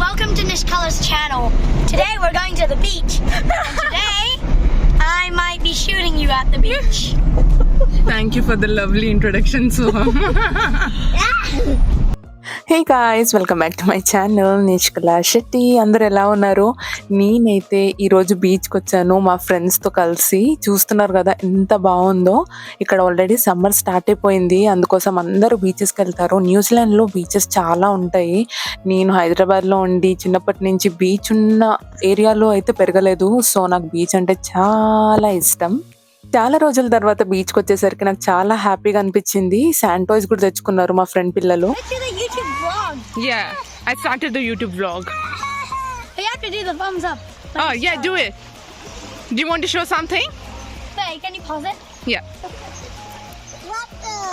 welcome to Nish Color's channel. Today we're going to the beach. And today I might be shooting you at the beach. Thank you for the lovely introduction, Soham. Hey guys, welcome back to my channel Nishkala Shetty. అందరు ఎలా ఉన్నారు? నేనైతే ఈరోజు బీచ్కి వచ్చాను మా ఫ్రెండ్స్తో కలిసి. చూస్తున్నారు కదా ఎంత బాగుందో. ఇక్కడ ఆల్రెడీ సమ్మర్ స్టార్ట్ అయిపోయింది, అందుకోసం అందరూ బీచెస్కి వెళ్తారు. న్యూజిలాండ్లో బీచెస్ చాలా ఉంటాయి. నేను హైదరాబాద్లో ఉండి చిన్నప్పటి నుంచి బీచ్ ఉన్న ఏరియాలో అయితే పెరగలేదు, సో నాకు బీచ్ అంటే చాలా ఇష్టం. చాలా రోజుల తర్వాత బీచ్కి వచ్చేసరికి నాకు చాలా హ్యాపీగా అనిపించింది. శాండ్ టాయ్స్ కూడా తెచ్చుకున్నారు మా ఫ్రెండ్ పిల్లలు. Yeah, I started the YouTube vlog. You have to do the thumbs up. Oh, yeah, do it. Do you want to show something? Hey, can you pause it? Yeah.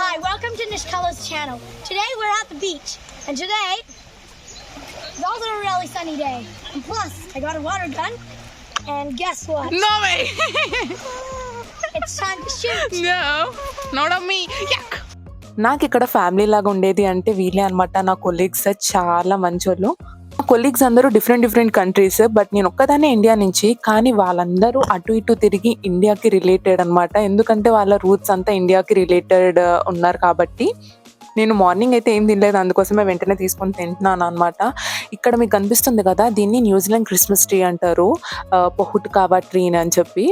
Hi, welcome to Nish Color's channel. Today we're at the beach. And today, it's also a really sunny day. And plus, I got a water gun. And guess what? No way! It's time to shoot. No, not on me. Yuck! నాకు ఇక్కడ family లాగా ఉండేది అంటే వీళ్ళే అనమాట. నా colleagues చాలా మంచోళ్ళు. నా కొలీగ్స్ అందరూ డిఫరెంట్ కంట్రీస్, బట్ నేను ఒక్కదాన్నే ఇండియా నుంచి. కానీ వాళ్ళందరూ అటు ఇటు తిరిగి ఇండియాకి రిలేటెడ్ అనమాట. ఎందుకంటే వాళ్ళ రూట్స్ అంతా ఇండియాకి రిలేటెడ్ ఉన్నారు కాబట్టి. నేను మార్నింగ్ అయితే ఏం తినలేదు, అందుకోసమే వెంటనే తీసుకొని తింటున్నాను అనమాట. ఇక్కడ మీకు కనిపిస్తుంది కదా, దీన్ని న్యూజిలాండ్ క్రిస్మస్ ట్రీ అంటారు, పొహుట్ కాబా ట్రీ అని చెప్పి.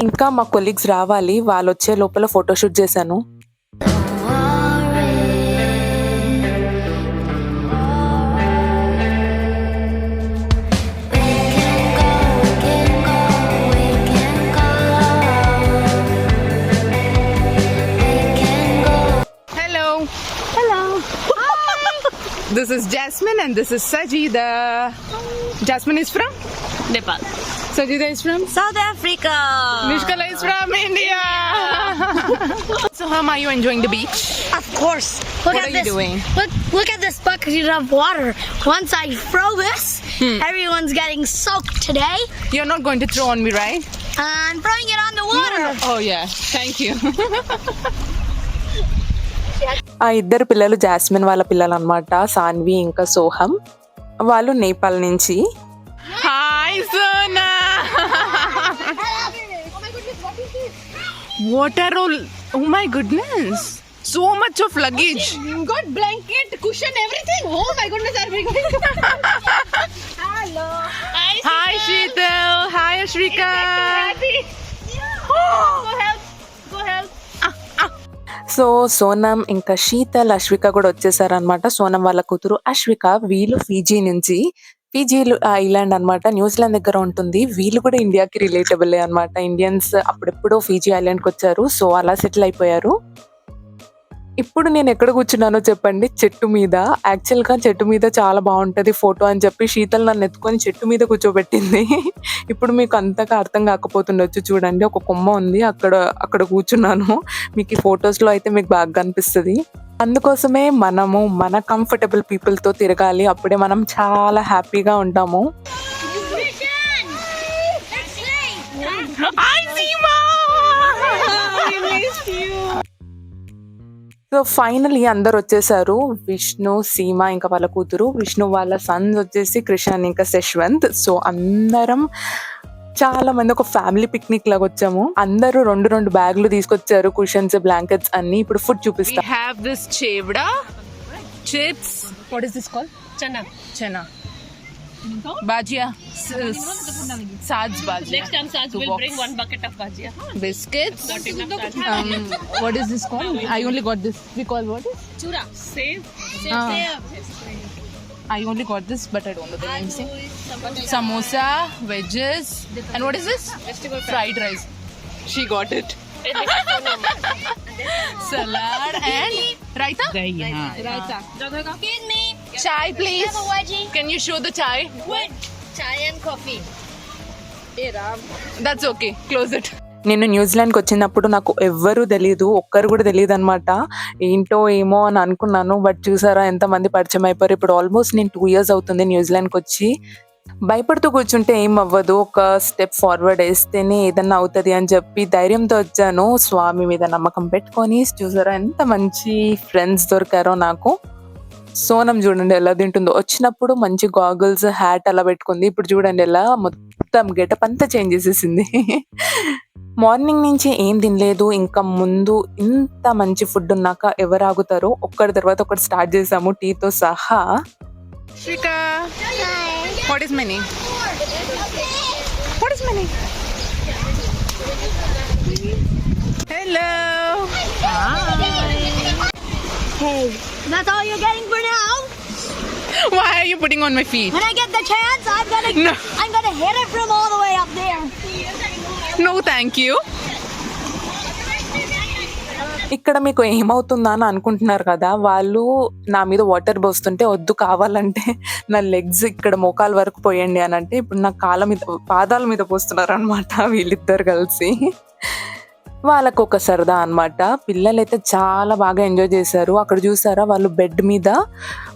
ఇంకా మా కొలీగ్స్ రావాలి, వాళ్ళు వచ్చే లోపల ఫోటోషూట్ చేశాను. This is Jasmine and this is Sajida. Jasmine is from Nepal. Sajida is from South Africa. Nishkala is from India. So how are you enjoying the beach? Of course. Look What at are you this. doing? Look at this bucket of water. Once I throw this, everyone's getting soaked today. You're not going to throw on me, right? I'm throwing it on the water. Oh yeah, thank you. ఆ ఇద్దరు పిల్లలు jasmine వాళ్ళ పిల్లలు అనమాట, సాన్వి ఇంకా సోహం. వాళ్ళు నేపాల్ నుంచి. Hi Sona. What are all? Oh my goodness, so much of luggage. Got blanket, cushion, everything. Oh my goodness, are we going? Hello. Hi Sheetal. Hi Ashrika. Go help. Go help. So Sonam ఇంకా శీతల్, అశ్విక కూడా వచ్చేసారనమాట. సోనం వాళ్ళ కూతురు అశ్విక. వీళ్ళు Fiji నుంచి. Fiji island అనమాట, New Zealand దగ్గర ఉంటుంది. వీళ్ళు కూడా ఇండియాకి రిలేటబుల్ అనమాట. ఇండియన్స్ అప్పుడెప్పుడో ఫీజీ ఐలాండ్కి వచ్చారు, సో అలా సెటిల్ అయిపోయారు. ఇప్పుడు నేను ఎక్కడ కూర్చున్నానో చెప్పండి? చెట్టు మీద. యాక్చువల్గా చెట్టు మీద చాలా బాగుంటుంది ఫోటో అని చెప్పి శీతల్ నన్ను ఎత్తుకొని చెట్టు మీద కూర్చోబెట్టింది. ఇప్పుడు మీకు అంతగా అర్థం కాకపోతుండొచ్చు. చూడండి, ఒక కొమ్మ ఉంది, అక్కడ కూర్చున్నాను. మీకు ఈ ఫొటోస్లో అయితే మీకు బాగా కనిపిస్తుంది. అందుకోసమే మనము మన కంఫర్టబుల్ పీపుల్తో తిరగాలి, అప్పుడే మనం చాలా హ్యాపీగా ఉంటాము. Hi Seema. We missed you. So finally అందరు వచ్చేసారు. విష్ణు, సీమ ఇంకా వాళ్ళ కూతురు. విష్ణు వాళ్ళ సన్స్ వచ్చేసి కృషాన్ ఇంకా శశ్వంత్. సో అందరం చాలా మంది ఒక ఫ్యామిలీ పిక్నిక్ లాగా వచ్చాము. అందరూ రెండు బ్యాగులు తీసుకొచ్చారు, కుషన్స్, బ్లాంకెట్స్ అన్ని. ఇప్పుడు ఫుడ్ We చూపిస్తాం. have this chevda, chips. What is this called? Chana. Bhajia. Saaj bhajia. Next time, Saj Two will box. bring one bucket of bhajia. Biscuits. Got enough Saj. What is this called? I only got this. We call what is? Chura. Save. Ah. Save. I only got this, but I don't know the name. See? Samosa, wedges, and what is this? Vegetable Fried rice. She got it. Salad and raita. Raita. Excuse me. Chai, please. Have a wedgie. Can you show the chai? What? Chai and coffee. That's okay. Close it. నేను న్యూజిలాండ్కి వచ్చినప్పుడు నాకు ఎవ్వరూ తెలియదు, ఒక్కరు కూడా తెలియదు అనమాట. ఏంటో ఏమో అని అనుకున్నాను, బట్ చూసారా ఎంతమంది పరిచయం అయిపోయారు. ఇప్పుడు ఆల్మోస్ట్ నేను 2 years అవుతుంది న్యూజిలాండ్కి వచ్చి. భయపడుతూ కూర్చుంటే ఏం అవ్వదు, ఒక స్టెప్ ఫార్వర్డ్ వేస్తేనే ఏదన్నా అవుతుంది అని చెప్పి ధైర్యంతో వచ్చాను. స్వామి మీద నమ్మకం పెట్టుకొని. చూసారా ఎంత మంచి ఫ్రెండ్స్ దొరికారో నాకు. సోనం చూడండి ఎలా తింటుందో. వచ్చినప్పుడు మంచి గాగుల్స్, హ్యాట్ అలా పెట్టుకుంది. ఇప్పుడు చూడండి ఎలా మొత్తం గెటప్ అంతా చేంజ్ చేసేసింది. మార్నింగ్ నుంచి ఏం తినలేదు. ఇంకా ముందు ఇంత మంచి ఫుడ్ ఉన్నాక ఎవరు ఆగుతారో ఒక్కడి తర్వాత ఒకటి స్టార్ట్ చేసాము టీతో సహా. Shrika, what is my name? What is my name? Hello. Hey, that's all you're getting for now? Why are you putting on my feet? When I get the chance, No. I'm gonna hit it from all the way up there. No, thank you. ఇక్కడ మీకు ఏమవుతుందా అని అనుకుంటున్నారు కదా. వాళ్ళు నా మీద water పోస్తుంటే వద్దు కావాలంటే నా లెగ్స్ ఇక్కడ మోకాల వరకు పోయండి అని అంటే ఇప్పుడు నా పాదాల మీద పోస్తున్నారు అనమాట వీళ్ళిద్దరు కలిసి. వాళ్ళకు ఒక సరదా అనమాట. పిల్లలైతే చాలా బాగా ఎంజాయ్ చేశారు. అక్కడ చూసారా వాళ్ళు బెడ్ మీద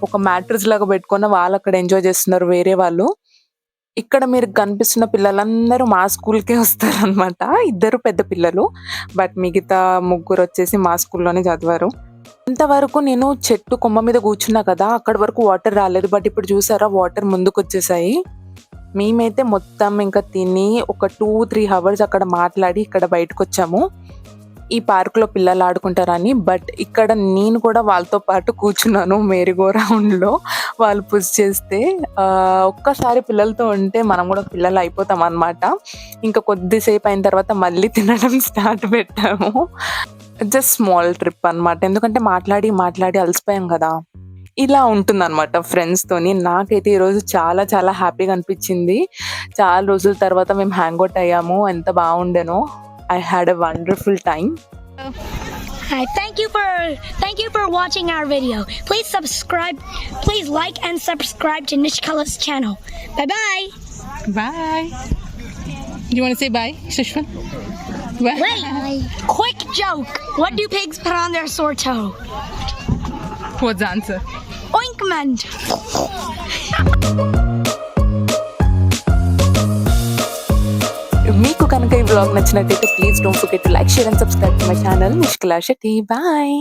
ఒక మ్యాట్రెస్ లాగా పెట్టుకొని వాళ్ళు అక్కడ ఎంజాయ్ చేస్తున్నారు వేరే వాళ్ళు. ఇక్కడ మీరు కనిపిస్తున్న పిల్లలందరూ మా స్కూల్కే వస్తారనమాట. ఇద్దరు పెద్ద పిల్లలు, బట్ మిగతా ముగ్గురు వచ్చేసి మా స్కూల్లోనే చదివారు. ఇంతవరకు నేను చెట్టు కొమ్మ మీద కూర్చున్నా కదా, అక్కడ వరకు వాటర్ రాలేదు. బట్ ఇప్పుడు చూసారా వాటర్ ముందుకు వచ్చేసాయి. మేమైతే మొత్తం ఇంకా తిని ఒక 2-3 hours అక్కడ మాట్లాడి ఇక్కడ బయటకు వచ్చాము. ఈ పార్కులో పిల్లలు ఆడుకుంటారని. బట్ ఇక్కడ నేను కూడా వాళ్ళతో పాటు కూర్చున్నాను మేరీగో రౌండ్లో. వాళ్ళు పుష్ చేస్తే ఒక్కసారి పిల్లలతో ఉంటే మనం కూడా పిల్లలు అయిపోతాం అనమాట. ఇంకా కొద్దిసేపు అయిన తర్వాత మళ్ళీ తినడం స్టార్ట్ పెట్టాము. జస్ట్ స్మాల్ ట్రిప్ అనమాట. ఎందుకంటే మాట్లాడి మాట్లాడి అలసిపోయాం కదా. ఇలా ఉంటుందన్నమాట ఫ్రెండ్స్తోని. నాకైతే ఈరోజు చాలా చాలా హ్యాపీగా అనిపించింది. చాలా రోజుల తర్వాత మేము హ్యాంగ్ అవుట్ అయ్యాము. ఎంత బాగుండేనో. I had a wonderful time. Hi, thank you for watching our video. Please subscribe. Please like and subscribe to Nishkala's channel. Bye bye. Bye. Do you want to say bye, Shishwan? Bye. Wait, quick joke. What do pigs put on their sore toe? What's the answer? Ointment. మీకు కనుక ఈ vlog నచ్చినట్టయితే please don't forget to like, share and subscribe to my channel Nishkala Shetty. Bye.